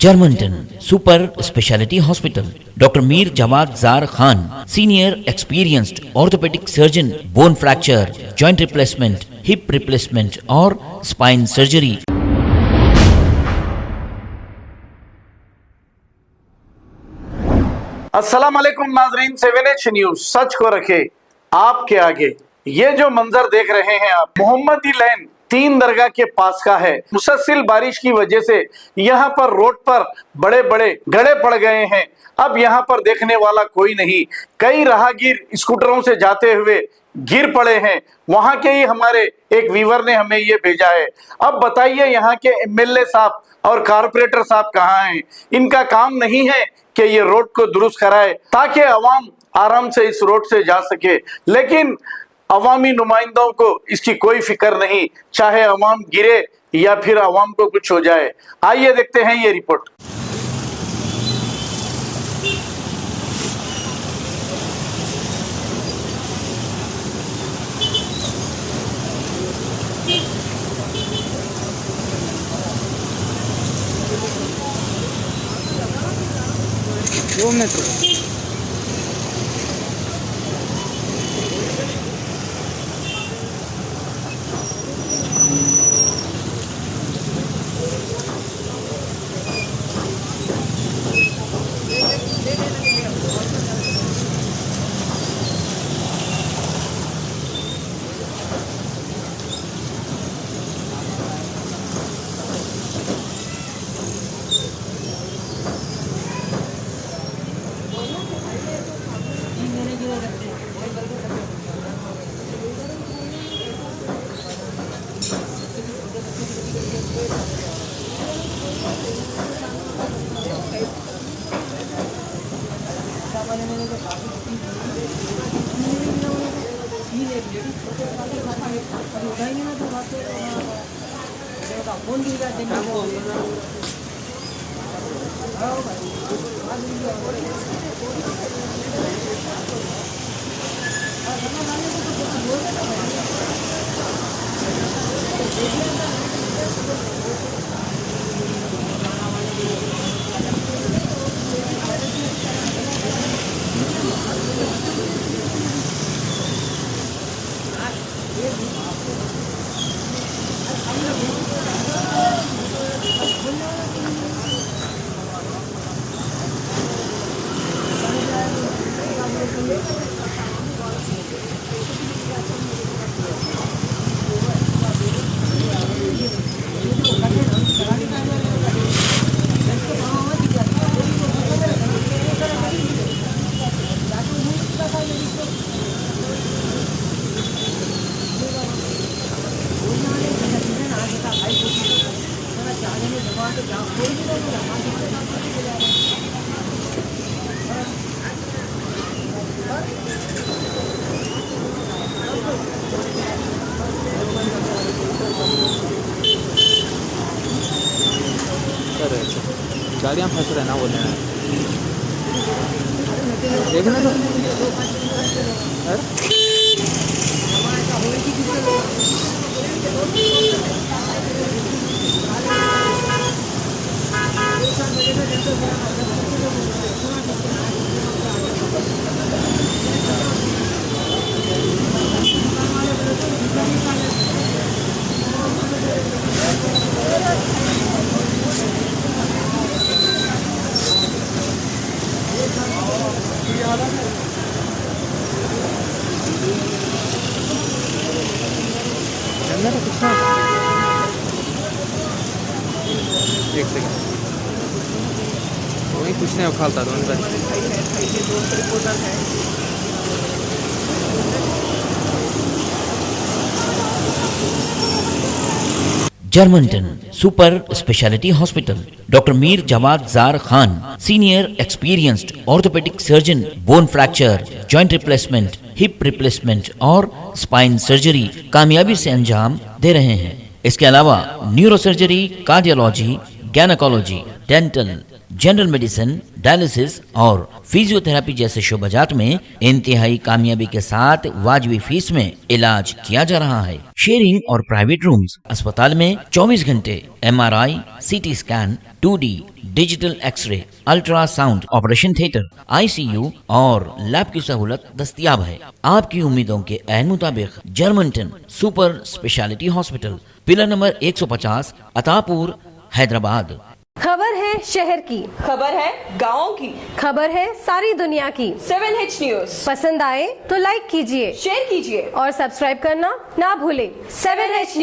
Germanton super speciality hospital, doctor Mir Jawad Jar Khan, senior experienced orthopaedic surgeon, bone fracture, joint replacement, hip replacement और spine surgery. अस्सलाम वालेकुम नाजरीन, 7H news सच को रखे आपके आगे। ये जो मंजर देख रहे हैं आप, मोहम्मदी लैन 3 दरगाह के पास का है। मुसलसल बारिश की वजह से यहाँ पर रोड पर बड़े बड़े गड्ढे पड़ गए हैं। अब यहाँ पर देखने वाला कोई नहीं। कई राहगीर स्कूटरों से जाते हुए गिर पड़े हैं। वहां के ही हमारे एक व्यूअर ने हमें ये भेजा है। अब बताइए, यहाँ के MLA साहब और कारपोरेटर साहब कहाँ हैं? इनका काम नहीं है कि ये रोड को दुरुस्त कराए ताकि अवाम आराम से इस रोड से जा सके, लेकिन अवामी नुमाइंदों को इसकी कोई फिक्र नहीं, चाहे अवाम गिरे या फिर अवाम को कुछ हो जाए। आइए देखते हैं ये रिपोर्ट। गाड़ियाँ फंस रहे ना, बोले देखना तो एक सेकंड वही कुछ नहीं उखालता दोनों Germanton super speciality hospital, doctor Mir Jawad Jar Khan, senior experienced orthopaedic surgeon, bone fracture, joint replacement, hip replacement और स्पाइन सर्जरी कामयाबी से अंजाम दे रहे हैं। इसके अलावा neuro surgery, cardiology, gynaecology, dental, general medicine, dialysis और फिजियोथेरेपी जैसे शोबाजात में इंतहाई कामयाबी के साथ वाजबी फीस में इलाज किया जा रहा है। शेयरिंग और प्राइवेट रूम्स। अस्पताल में 24 घंटे MRI, CT scan, 2D digital X-ray, ultrasound, operation theatre, ICU और लैब की सहूलत दस्तयाब है। आपकी उम्मीदों के ऐन मुताबिक Germanton super speciality hospital, pillar number 150, Attapur, Hyderabad. खबर है शहर की, खबर है गाँव की, खबर है सारी दुनिया की। 7H न्यूज पसंद आए तो लाइक कीजिए, शेयर कीजिए और सब्सक्राइब करना ना भूलें। 7H news.